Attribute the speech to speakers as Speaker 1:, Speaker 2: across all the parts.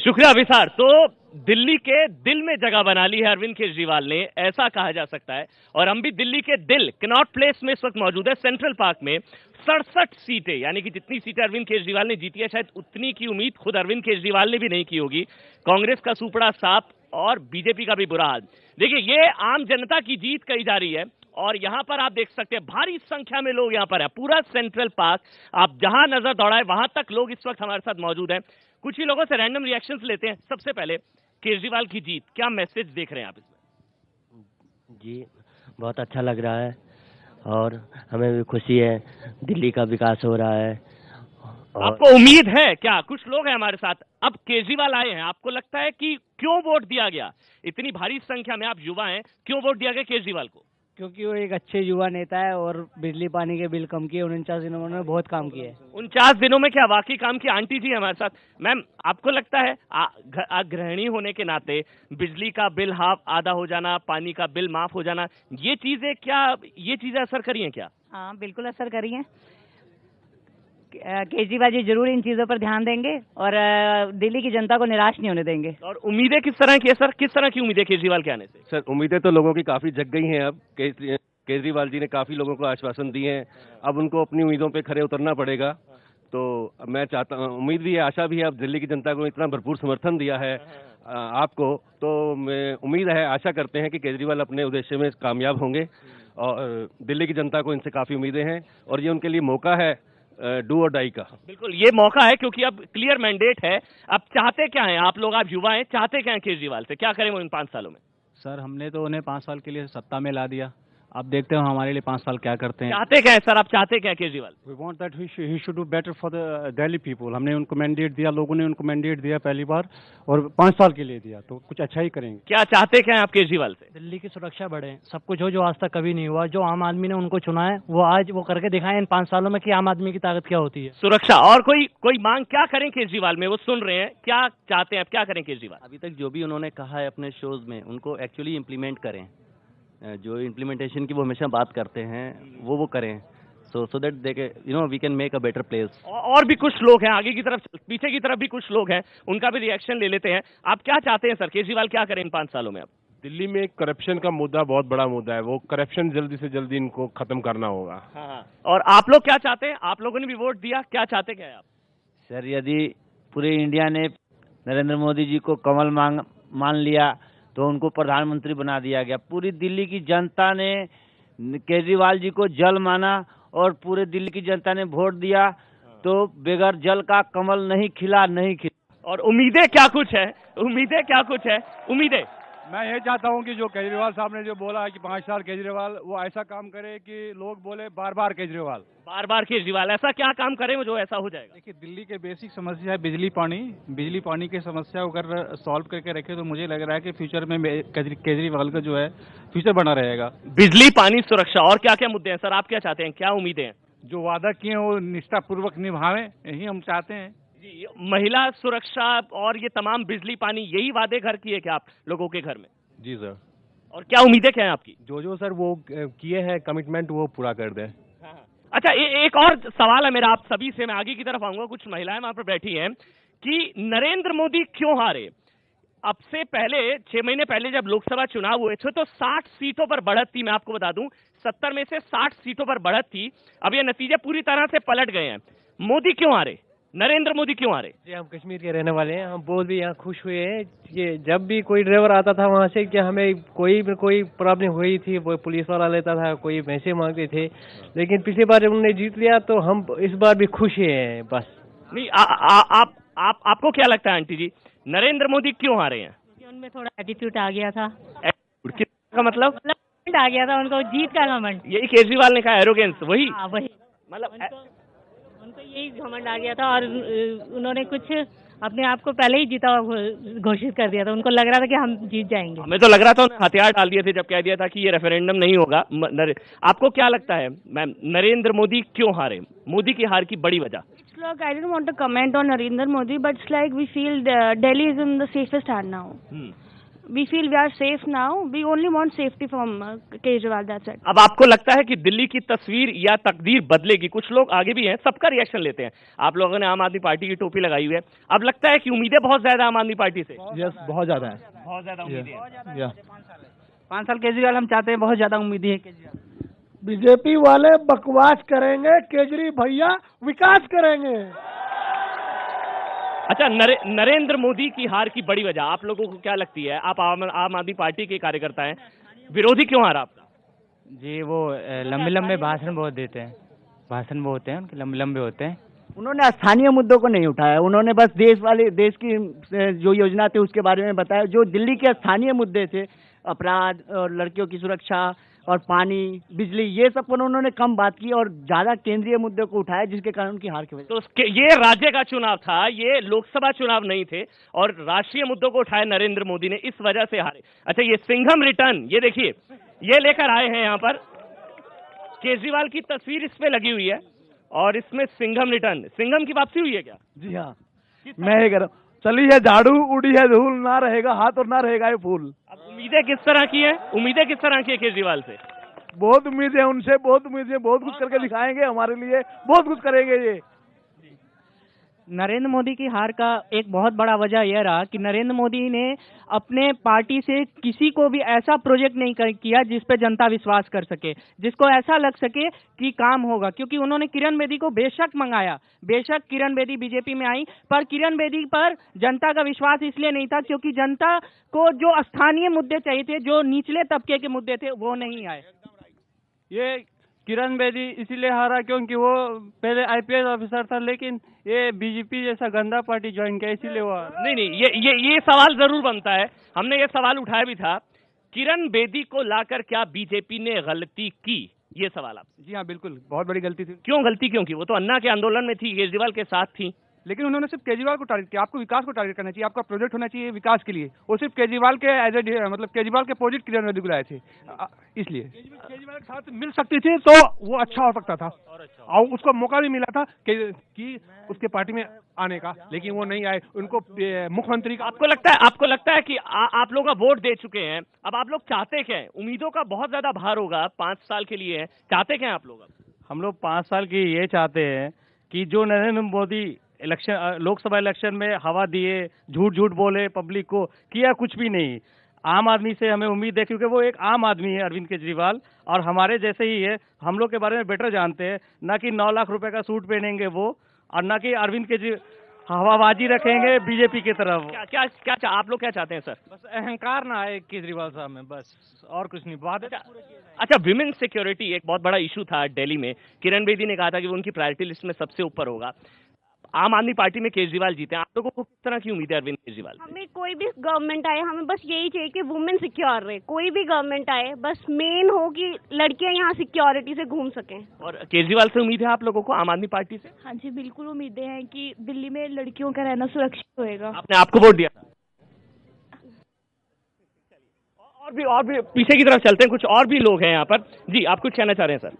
Speaker 1: शुक्रिया विसार। तो दिल्ली के दिल में जगह बना ली है अरविंद केजरीवाल ने, ऐसा कहा जा सकता है। और हम भी दिल्ली के दिल कनॉट प्लेस में इस वक्त मौजूद है, सेंट्रल पार्क में। 67 सीटें, यानी कि जितनी सीटें अरविंद केजरीवाल ने जीती है, शायद उतनी की उम्मीद खुद अरविंद केजरीवाल ने भी नहीं की होगी। कांग्रेस का सुपड़ा साफ और बीजेपी का भी बुरा हाल। देखिए, ये आम जनता की जीत कही जा रही है और यहां पर आप देख सकते हैं भारी संख्या में लोग यहां पर है। पूरा सेंट्रल पार्क, आप जहां नजर दौड़ाए वहां तक लोग इस वक्त हमारे साथ मौजूद हैं। कुछ ही लोगों से रैंडम रिएक्शंस लेते हैं। सबसे पहले केजरीवाल की जीत, क्या मैसेज देख रहे हैं आप इसमें?
Speaker 2: जी, बहुत अच्छा लग रहा है और हमें भी खुशी है, दिल्ली का विकास हो रहा है।
Speaker 1: आपको उम्मीद है क्या? कुछ लोग हैं हमारे साथ, अब केजरीवाल आए हैं, आपको लगता है कि क्यों वोट दिया गया? इतनी भारी संख्या में आप युवा हैं, क्यों वोट दिया गया केजरीवाल को?
Speaker 3: क्योंकि वो एक अच्छे युवा नेता है और बिजली पानी के बिल कम किए। 49 दिनों में उन्होंने बहुत काम किए।
Speaker 1: 49 दिनों में क्या वाकई काम किया? आंटी जी हमारे साथ। मैम, आपको लगता है गृहिणी होने के नाते बिजली का बिल हाफ आधा हो जाना, पानी का बिल माफ हो जाना, ये चीजें असर करी हैं क्या?
Speaker 4: हाँ, बिल्कुल असर करी है। केजरीवाल जी जरूर इन चीजों पर ध्यान देंगे और दिल्ली की जनता को निराश नहीं होने देंगे।
Speaker 1: और उम्मीदें किस तरह की है सर? किस तरह की उम्मीदें केजरीवाल के आने से?
Speaker 5: सर, उम्मीदें तो लोगों की काफी जग गई हैं। अब केजरीवाल जी ने काफी लोगों को आश्वासन दिए हैं, अब उनको अपनी उम्मीदों पे खरे उतरना पड़ेगा। तो मैं चाहता हूँ, उम्मीद भी है, आशा भी है, अब दिल्ली की जनता को इतना भरपूर समर्थन दिया है आपको, तो मैं उम्मीद है, आशा करते हैं कि केजरीवाल अपने उद्देश्य में कामयाब होंगे और दिल्ली की जनता को इनसे काफी उम्मीदें हैं और ये उनके लिए मौका है डू और डाई का।
Speaker 1: बिल्कुल, ये मौका है क्योंकि अब क्लियर मैंडेट है। अब चाहते क्या हैं आप लोग? आप युवा हैं, चाहते क्या हैं केजरीवाल से? क्या करें वो इन 5 सालों में?
Speaker 3: सर, हमने तो उन्हें 5 साल के लिए सत्ता में ला दिया, अब देखते हो हमारे लिए 5 साल क्या करते हैं।
Speaker 1: चाहते क्या है सर? आप चाहते क्या है Kejriwal?
Speaker 3: We want that he should do better for the Delhi people. हमने उनको मैंडेट दिया, लोगों ने उनको मैंडेट दिया पहली बार और 5 साल के लिए दिया, तो कुछ अच्छा ही करेंगे।
Speaker 1: क्या चाहते क्या है आप केजरीवाल से?
Speaker 3: दिल्ली की सुरक्षा बढ़े, सब कुछ जो आज तक कभी नहीं हुआ। जो आम आदमी ने उनको चुना है वो आज वो करके दिखाएं इन 5 सालों में कि आम आदमी की ताकत क्या होती है।
Speaker 1: सुरक्षा और कोई मांग क्या करें केजरीवाल में? वो सुन रहे हैं, क्या चाहते हैं आप? क्या करें केजरीवाल?
Speaker 2: अभी तक जो भी उन्होंने कहा है अपने शोज में, उनको एक्चुअली इम्प्लीमेंट करें। जो इम्प्लीमेंटेशन की वो हमेशा बात करते हैं, वो करें, so that they we can make a better place.
Speaker 1: और भी कुछ लोग हैं आगे की तरफ, पीछे की तरफ भी कुछ लोग हैं, उनका भी रिएक्शन ले लेते हैं। आप क्या चाहते हैं सर? केजरीवाल क्या करें इन 5 सालों में? अब
Speaker 5: दिल्ली में करप्शन का मुद्दा बहुत बड़ा मुद्दा है, वो करप्शन जल्दी से जल्दी इनको खत्म करना होगा।
Speaker 1: हाँ। और आप लोग क्या चाहते हैं? आप लोगों ने भी वोट दिया, क्या चाहते क्या है आप?
Speaker 6: सर, यदि पूरे इंडिया ने नरेंद्र मोदी जी को कमल मान लिया तो उनको प्रधानमंत्री बना दिया गया। पूरी दिल्ली की जनता ने केजरीवाल जी को जल माना और पूरे दिल्ली की जनता ने वोट दिया, तो बगैर जल का कमल नहीं खिला।
Speaker 1: और उम्मीदें क्या कुछ है? उम्मीदें
Speaker 7: मैं ये चाहता हूँ कि जो केजरीवाल साहब ने जो बोला है कि 5 साल केजरीवाल, वो ऐसा काम करे कि लोग बोले बार बार केजरीवाल। ऐसा क्या काम करें वो जो ऐसा हो जाएगा? देखिए, दिल्ली के बेसिक समस्या है बिजली पानी की समस्या अगर सॉल्व करके रखे तो मुझे लग रहा है कि फ्यूचर में केजरीवाल का जो है फ्यूचर बना रहेगा।
Speaker 1: बिजली, पानी, सुरक्षा और क्या क्या मुद्दे हैं सर? आप क्या चाहते हैं? क्या उम्मीदें हैं?
Speaker 7: जो वादा किए हैं वो निष्ठापूर्वक निभाएं, यही हम चाहते हैं।
Speaker 1: महिला सुरक्षा और ये तमाम बिजली पानी, यही वादे घर किए क्या आप लोगों के घर में?
Speaker 5: जी सर।
Speaker 1: और क्या उम्मीदें क्या है आपकी?
Speaker 5: जो सर वो किए हैं कमिटमेंट, वो पूरा कर दे।
Speaker 1: अच्छा, एक और सवाल है मेरा आप सभी से, मैं आगे की तरफ आऊंगा। कुछ महिलाएं वहां पर बैठी हैं कि नरेंद्र मोदी क्यों हारे? अब से पहले 6 महीने पहले जब लोकसभा चुनाव हुए थे तो 60 सीटों पर बढ़त थी। मैं आपको बता दूं, 70 में से 60 सीटों पर बढ़त थी। अब ये नतीजे पूरी तरह से पलट गए हैं। मोदी क्यों हारे? नरेंद्र मोदी क्यों हारे?
Speaker 8: जी, हम कश्मीर के रहने वाले हैं, हम बहुत भी यहाँ खुश हुए हैं कि जब भी कोई ड्राइवर आता था वहाँ से कि हमें कोई प्रॉब्लम हुई थी, वो पुलिस वाला लेता था, कोई पैसे मांगते थे, लेकिन पिछली बार जब उन्होंने जीत लिया तो हम इस बार भी खुश हैं। बस नहीं,
Speaker 1: आपको क्या लगता है आंटी जी, नरेंद्र मोदी क्यों हारे हैं?
Speaker 4: उनमें थोड़ा एटीट्यूड आ गया था।
Speaker 1: का मतलब
Speaker 4: आ गया था उनको, जीत का घमंड।
Speaker 1: यही केजरीवाल ने कहा, एरोगेंस। वही
Speaker 4: मतलब उनको यही घमंड आ गया था और उन्होंने कुछ अपने आप को पहले ही जीता घोषित कर दिया था। उनको लग रहा था कि हम जीत जाएंगे।
Speaker 1: हमें तो लग रहा था उन्हें हथियार डाल दिए थे जब कह दिया था कि ये रेफरेंडम नहीं होगा। आपको क्या लगता है मैम, नरेंद्र मोदी क्यों हारे? मोदी की हार की बड़ी वजह?
Speaker 9: Look, I didn't want to comment on Narendra Modi, but it's like we feel Delhi is in the safest hand now. We feel we are safe now. We only want safety from Kejriwal. That's it.
Speaker 1: अब आपको लगता है कि दिल्ली की तस्वीर या तकदीर बदलेगी? कुछ लोग आगे भी हैं, सबका रिएक्शन लेते हैं। आप लोगों ने आम आदमी पार्टी की टोपी लगाई हुई है, अब लगता है कि उम्मीदें बहुत ज्यादा आम आदमी पार्टी से?
Speaker 8: यस, बहुत ज्यादा है,
Speaker 1: बहुत ज्यादा उम्मीदें हैं।
Speaker 8: 5 साल केजरीवाल हम चाहते हैं, बहुत ज्यादा उम्मीदें हैं केजरीवाल।
Speaker 10: बीजेपी वाले बकवास करेंगे, केजरी भैया विकास करेंगे।
Speaker 1: अच्छा, नरेंद्र मोदी की हार की बड़ी वजह आप लोगों को क्या लगती है? आप आम आदमी पार्टी के कार्यकर्ता हैं, विरोधी क्यों हारा आपका?
Speaker 8: जी, वो लंबे लंबे भाषण बहुत देते हैं, भाषण बहुत होते हैं उनके, लंबे लंबे होते हैं।
Speaker 2: उन्होंने स्थानीय मुद्दों को नहीं उठाया, उन्होंने बस देश की जो योजना थी उसके बारे में बताया। जो दिल्ली के स्थानीय मुद्दे थे, अपराध और लड़कियों की सुरक्षा और पानी, बिजली, ये सब पर उन्होंने कम बात की और ज्यादा केंद्रीय मुद्दों को उठाया, जिसके कारण उनकी हार की वजह।
Speaker 1: तो ये राज्य का चुनाव था, ये लोकसभा चुनाव नहीं थे, और राष्ट्रीय मुद्दों को उठाया नरेंद्र मोदी ने, इस वजह से हारे। अच्छा, ये सिंघम रिटर्न, ये देखिए, ये लेकर आए हैं यहाँ पर, केजरीवाल की तस्वीर इस पे लगी हुई है और इसमें सिंघम रिटर्न, सिंघम की वापसी हुई है क्या?
Speaker 10: जी हाँ, मैं ही कह रहा हूँ। चली है झाड़ू, उड़ी है धूल, ना रहेगा हाथ और ना रहेगा ये फूल।
Speaker 1: अब उम्मीदें किस तरह की है? उम्मीदें किस तरह की है केजरीवाल से?
Speaker 10: बहुत उम्मीद है उनसे, बहुत उम्मीद है, बहुत कुछ करके दिखाएंगे हमारे लिए, बहुत कुछ करेंगे ये।
Speaker 8: नरेंद्र मोदी की हार का एक बहुत बड़ा वजह यह रहा कि नरेंद्र मोदी ने अपने पार्टी से किसी को भी ऐसा प्रोजेक्ट नहीं किया जिस पे जनता विश्वास कर सके, जिसको ऐसा लग सके कि काम होगा। क्योंकि उन्होंने किरण बेदी को बेशक मंगाया, बेशक किरण बेदी बीजेपी में आई, पर किरण बेदी पर जनता का विश्वास इसलिए नहीं था क्योंकि जनता को जो स्थानीय मुद्दे चाहिए थे, जो निचले तबके के मुद्दे थे, वो नहीं आए। ये किरण बेदी इसीलिए हारा क्योंकि वो पहले आईपीएस ऑफिसर था, लेकिन ये बीजेपी जैसा गंदा पार्टी ज्वाइन किया, इसीलिए वो
Speaker 1: नहीं, ये सवाल जरूर बनता है, हमने ये सवाल उठाया भी था, किरण बेदी को लाकर क्या बीजेपी ने गलती की? ये सवाल आप।
Speaker 7: जी हाँ, बिल्कुल, बहुत बड़ी गलती थी।
Speaker 1: क्यों गलती क्यों की? वो तो अन्ना के आंदोलन में थी, केजरीवाल के साथ थी।
Speaker 7: लेकिन उन्होंने सिर्फ केजरीवाल को टारगेट किया। आपको विकास को टारगेट करना चाहिए, आपका प्रोजेक्ट होना चाहिए विकास के लिए। वो सिर्फ केजरीवाल के मतलब केजरीवाल के प्रोजेक्ट किरण बेदी को लाए थे, इसलिए केजरीवाल के साथ मिल सकती थी तो वो अच्छा हो सकता था और उसको मौका भी मिला था कि उसके पार्टी में आने का, लेकिन वो नहीं आए। उनको मुख्यमंत्री का
Speaker 1: आपको लगता है कि आप लोग वोट दे चुके हैं, अब आप लोग चाहते क्या है? उम्मीदों का बहुत ज्यादा भार होगा, 5 साल के लिए है, चाहते क्या है आप लोग?
Speaker 8: हम लोग 5 साल की ये चाहते हैं कि जो नरेंद्र मोदी लोकसभा इलेक्शन में हवा दिए, झूठ बोले पब्लिक को, किया कुछ भी नहीं। आम आदमी से हमें उम्मीद है क्योंकि वो एक आम आदमी है अरविंद केजरीवाल, और हमारे जैसे ही है, हम लोग के बारे में बेटर जानते हैं। ना कि 9 लाख रुपए का सूट पहनेंगे वो, और ना कि अरविंद केजरीवाल हवाबाजी रखेंगे बीजेपी की तरफ।
Speaker 1: क्या आप लोग क्या चाहते हैं सर?
Speaker 8: बस अहंकार ना आए केजरीवाल साहब में, बस और कुछ नहीं। बात
Speaker 1: अच्छा, विमेन सिक्योरिटी एक बहुत बड़ा इशू था दिल्ली में, किरण बेदी ने कहा था कि वो उनकी प्रायोरिटी लिस्ट में सबसे ऊपर होगा। आम आदमी पार्टी में केजरीवाल जीते, आप लोगों को किस तरह की उम्मीद है अरविंद केजरीवाल?
Speaker 9: हमें कोई भी गवर्नमेंट आए, हमें बस यही चाहिए कि वुमेन सिक्योर रहे। कोई भी गवर्नमेंट आए, बस मेन हो कि लड़कियां यहाँ सिक्योरिटी से घूम सकें।
Speaker 1: और केजरीवाल से उम्मीद है आप लोगों को, आम आदमी पार्टी से?
Speaker 9: हाँ जी, बिल्कुल उम्मीदें हैं कि दिल्ली में लड़कियों का रहना सुरक्षित होएगा।
Speaker 1: आपने आपको वोट दिया? और भी पीछे की तरफ चलते हैं, कुछ और भी लोग हैं यहाँ पर। जी, आप कुछ कहना चाह रहे हैं सर?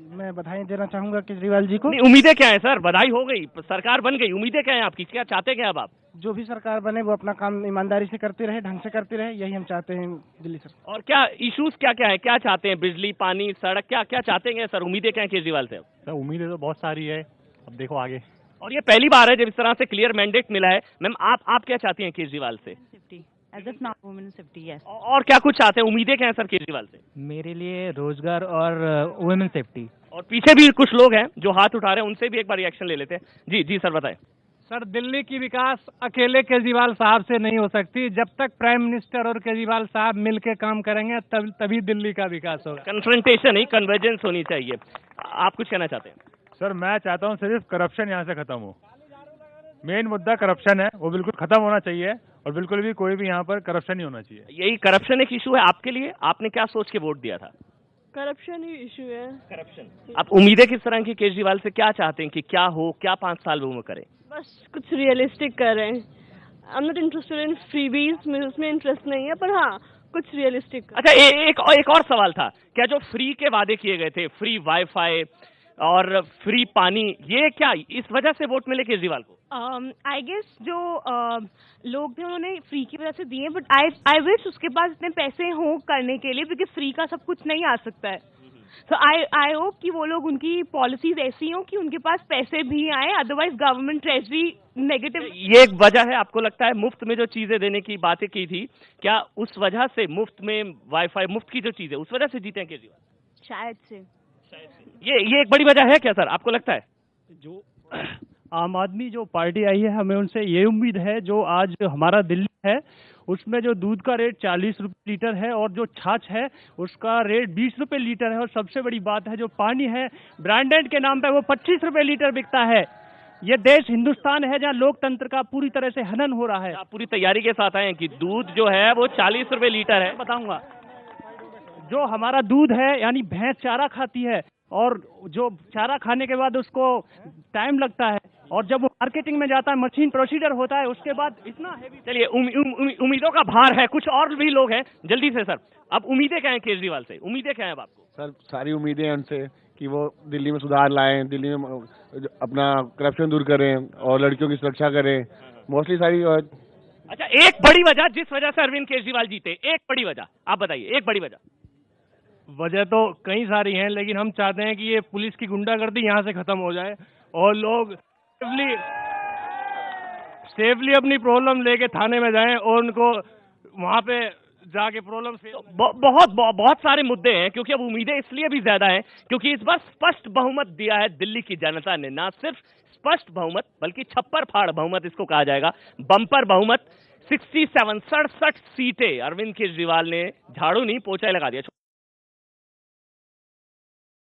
Speaker 10: मैं बधाई देना चाहूंगा केजरीवाल जी को।
Speaker 1: उम्मीदें क्या है सर? बधाई हो गई, सरकार बन गई, उम्मीदें क्या है आपकी? क्या चाहते क्या अब आप?
Speaker 10: जो भी सरकार बने वो अपना काम ईमानदारी से करते रहे, ढंग से करते रहे, यही हम चाहते हैं दिल्ली सरकार।
Speaker 1: और क्या इश्यूज क्या है, क्या चाहते हैं? बिजली, पानी, सड़क, क्या चाहते हैं सर? उम्मीदें क्या है केजरीवाल से?
Speaker 3: सर उम्मीदें तो बहुत सारी है, अब देखो आगे।
Speaker 1: और ये पहली बार है जब इस तरह से क्लियर मैंडेट मिला है। मैम, आप क्या चाहती हैं केजरीवाल से? और क्या कुछ चाहते हैं? उम्मीदें क्या है सर केजरीवाल से?
Speaker 8: मेरे लिए रोजगार और वुमेन सेफ्टी।
Speaker 1: और पीछे भी कुछ लोग हैं जो हाथ उठा रहे हैं, उनसे भी एक बार रिएक्शन ले लेते हैं। जी सर बताएं।
Speaker 8: सर, दिल्ली की विकास अकेले केजरीवाल साहब से नहीं हो सकती। जब तक प्राइम मिनिस्टर और केजरीवाल साहब मिलकर काम करेंगे तभी दिल्ली का विकास होगा।
Speaker 1: कन्फ्रंटेशन नहीं, कन्वर्जेंस होनी चाहिए। आप कुछ कहना चाहते हैं?
Speaker 7: सर, मैं चाहता हूँ सिर्फ करप्शन यहाँ से खत्म हो। मेन मुद्दा करप्शन है, वो बिल्कुल खत्म होना चाहिए और बिल्कुल भी कोई भी यहाँ पर करप्शन नहीं होना चाहिए।
Speaker 1: यही करप्शन एक इशू है आपके लिए? आपने क्या सोच के वोट दिया था?
Speaker 9: करप्शन ही इशू है।
Speaker 1: करप्शन। आप उम्मीदें किस तरह की केजरीवाल से क्या चाहते हैं कि क्या हो, क्या 5 साल वो करें?
Speaker 9: बस कुछ रियलिस्टिक करें। I am not interested in freebies, मुझे उसमें इंटरेस्ट नहीं है, पर हाँ कुछ रियलिस्टिक।
Speaker 1: अच्छा, एक और सवाल था, क्या जो फ्री के वादे किए गए थे, फ्री वाईफाई और फ्री पानी, ये क्या इस वजह से वोट मिले केजरीवाल को?
Speaker 9: आई गेस जो लोग थे उन्होंने फ्री की वजह से दिए, बट आई विश उसके पास इतने पैसे हों करने के लिए, बिकॉज फ्री का सब कुछ नहीं आ सकता है। सो आई होप कि वो लोग, उनकी पॉलिसीज ऐसी हों कि उनके पास पैसे भी आए, अदरवाइज गवर्नमेंट ट्रेजरी नेगेटिव।
Speaker 1: ये एक वजह है आपको लगता है मुफ्त में जो चीजें देने की बातें की थी, क्या उस वजह से मुफ्त में वाईफाई, मुफ्त की जो चीजें, उस वजह से जीते हैं केजरीवाल?
Speaker 9: शायद से।
Speaker 1: ये एक बड़ी वजह है क्या सर, आपको लगता है?
Speaker 3: जो आम आदमी जो पार्टी आई है, हमें उनसे ये उम्मीद है, जो आज हमारा दिल्ली है उसमें जो दूध का रेट 40 रुपये लीटर है और जो छाछ है उसका रेट 20 रुपये लीटर है, और सबसे बड़ी बात है जो पानी है ब्रांडेड के नाम पे वो 25 रुपये लीटर बिकता है। ये देश हिंदुस्तान है जहाँ लोकतंत्र का पूरी तरह से हनन हो रहा है।
Speaker 1: आप पूरी तैयारी के साथ आए हैं कि दूध जो है वो 40 रुपये लीटर है।
Speaker 3: बताऊंगा, जो हमारा दूध है यानी भैंस चारा खाती है, और जो चारा खाने के बाद उसको टाइम लगता है, और जब वो मार्केटिंग में जाता है मशीन प्रोसीजर होता है, उसके बाद इतना हैवी।
Speaker 1: चलिए उम्मीदों का भार है, कुछ और भी लोग हैं, जल्दी से सर अब उम्मीदें क्या हैं केजरीवाल से, उम्मीदें क्या हैं अब आपको?
Speaker 11: सर सारी उम्मीदें हैं उनसे कि वो दिल्ली में सुधार लाएं, दिल्ली में अपना करप्शन दूर करें और लड़कियों की सुरक्षा करें, मोस्टली सारी।
Speaker 1: अच्छा, एक बड़ी वजह जिस वजह से अरविंद केजरीवाल जीते, एक बड़ी वजह आप बताइए, एक बड़ी वजह।
Speaker 8: वजह तो कई सारी हैं, लेकिन हम चाहते हैं कि ये पुलिस की गुंडागर्दी यहाँ से खत्म हो जाए और लोग सेफली अपनी प्रॉब्लम लेके थाने में जाएं और उनको वहाँ पे जाके प्रॉब्लम से
Speaker 1: बहुत सारे मुद्दे हैं, क्योंकि अब उम्मीदें इसलिए भी ज्यादा हैं क्योंकि इस बार स्पष्ट बहुमत दिया है दिल्ली की जनता ने। ना सिर्फ स्पष्ट बहुमत बल्कि छप्पर फाड़ बहुमत इसको कहा जाएगा, बम्पर बहुमत। 67 सीटें अरविंद केजरीवाल ने झाड़ू नहीं पोछा लगा दिया।